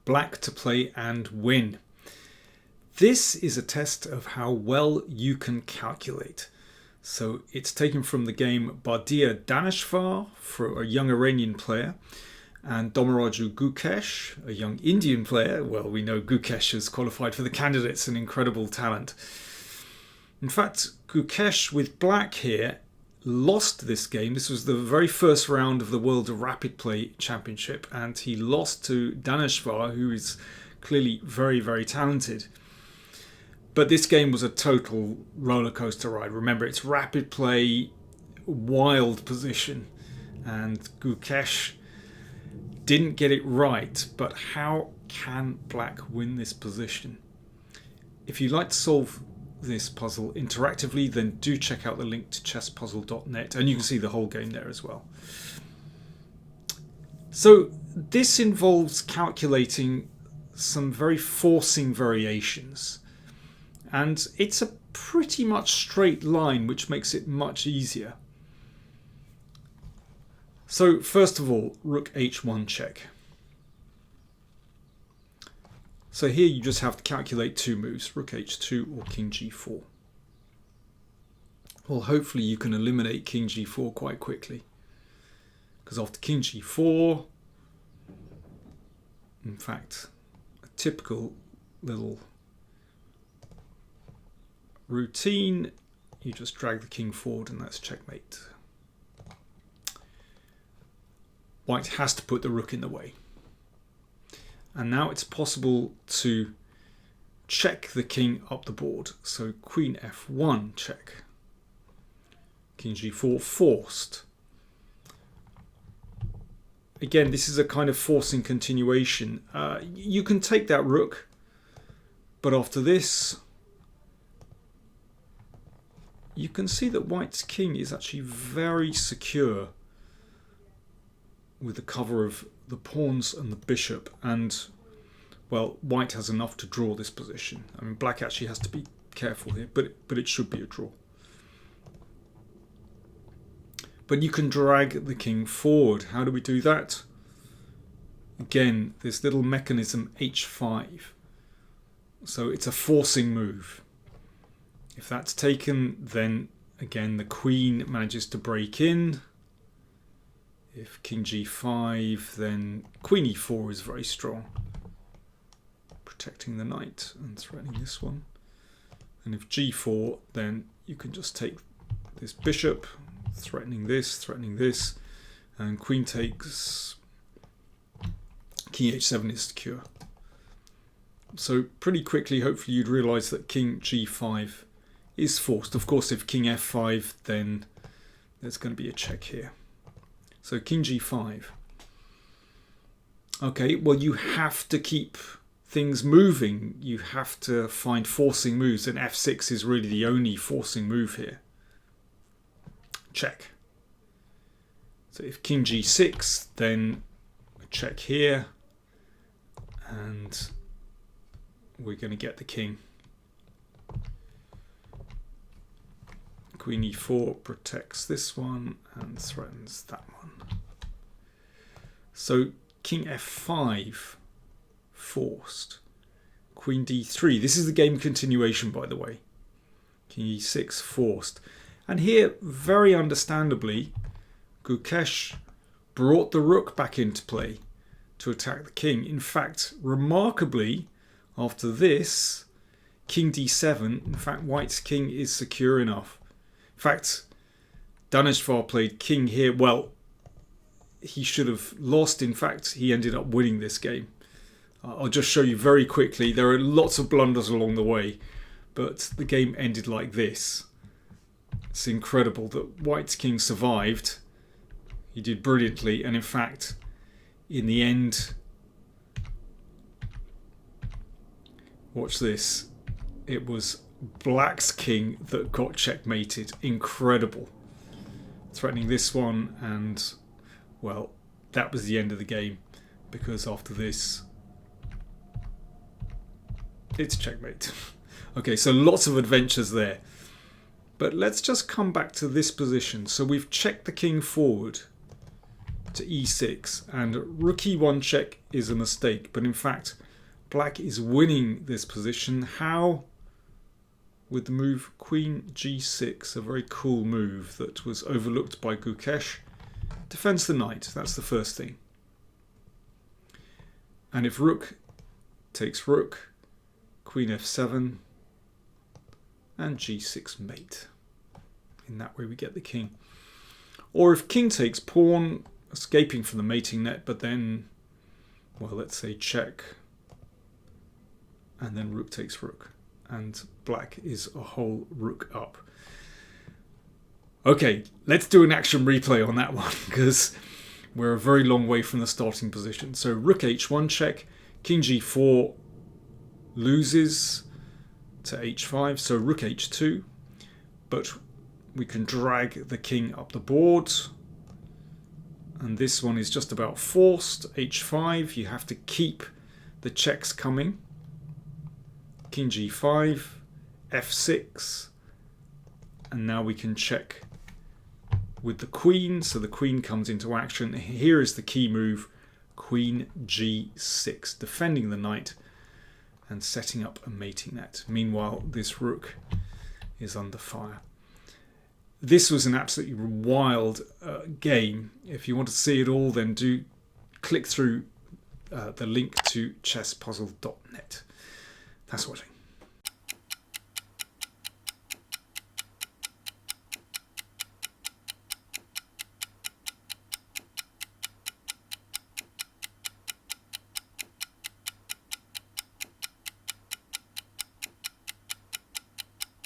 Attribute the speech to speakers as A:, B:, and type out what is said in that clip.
A: black to play and win. This is a test of how well you can calculate. So it's taken from the game Bardia Daneshvar for a young Iranian player, and Domaraju Gukesh, a young Indian player. Well, we know Gukesh has qualified for the candidates, an incredible talent. In fact, Gukesh with black here lost this game. This was the very first round of the World Rapid Play Championship, and he lost to Daneshvar, who is clearly very, very talented. But this game was a total roller coaster ride. Remember, it's rapid play, wild position, and Gukesh didn't get it right. But how can black win this position? If you'd like to solve this puzzle interactively, then do check out the link to chesspuzzle.net, and you can see the whole game there as well. So this involves calculating some very forcing variations. And it's a pretty much straight line, which makes it much easier. So first of all, rook h1 check. So here you just have to calculate two moves, rook h2 or king g4. Well, hopefully you can eliminate king g4 quite quickly. Because after king g4, in fact, a typical little routine, you just drag the king forward and that's checkmate. White has to put the rook in the way. And now it's possible to check the king up the board. So queen f1 check. King g4 forced. Again, this is a kind of forcing continuation. You can take that rook, but after this, you can see that white's king is actually very secure with the cover of the pawns and the bishop, and well, white has enough to draw this position. I mean, black actually has to be careful here, but it should be a draw. But you can drag the king forward. How do we do that? Again, this little mechanism h5. So it's a forcing move. If that's taken, then again the queen manages to break in. If king g5, then queen e4 is very strong, protecting the knight and threatening this one. And if g4, then you can just take this bishop, threatening this, and queen takes, king h7 is secure. So pretty quickly, hopefully you'd realise that king g5 is forced. Of course, if king f5, then there's going to be a check here. So king g5. Okay, well, you have to keep things moving. You have to find forcing moves, and f6 is really the only forcing move here. Check. So if king g6, then a check here, and we're going to get the king. Queen e4 protects this one and threatens that one. So king f5 forced. Queen d3. This is the game continuation, by the way. King e6 forced. And here, very understandably, Gukesh brought the rook back into play to attack the king. In fact, remarkably, after this, king d7, in fact, white's king is secure enough. In fact, Daneshvar played king here. Well, he should have lost. In fact, he ended up winning this game. I'll just show you very quickly. There are lots of blunders along the way, but the game ended like this. It's incredible that white's king survived. He did brilliantly, and in fact, in the end, watch this. It was black's king that got checkmated. Incredible. Threatening this one, and well, that was the end of the game, because after this, it's checkmate. Okay, so lots of adventures there. But let's just come back to this position. So we've checked the king forward. to e6, and rook e1 check is a mistake, but in fact black is winning this position. How? With the move queen g6, a very cool move that was overlooked by Gukesh. Defends the knight, that's the first thing. And if rook takes rook, queen f7, and g6 mate. In that way we get the king. Or if king takes pawn, escaping from the mating net, but then, well, let's say check, and then rook takes rook, and black is a whole rook up. Okay, let's do an action replay on that one, because we're a very long way from the starting position. So rook h1 check, king g4 loses to h5, so rook h2, but we can drag the king up the board, and this one is just about forced. h5, you have to keep the checks coming. King g5, f6, and now we can check with the queen, so the queen comes into action. Here is the key move, queen g6, defending the knight and setting up a mating net. Meanwhile, this rook is under fire. This was an absolutely wild game. If you want to see it all, then do click through the link to chesspuzzle.net. Thanks for watching.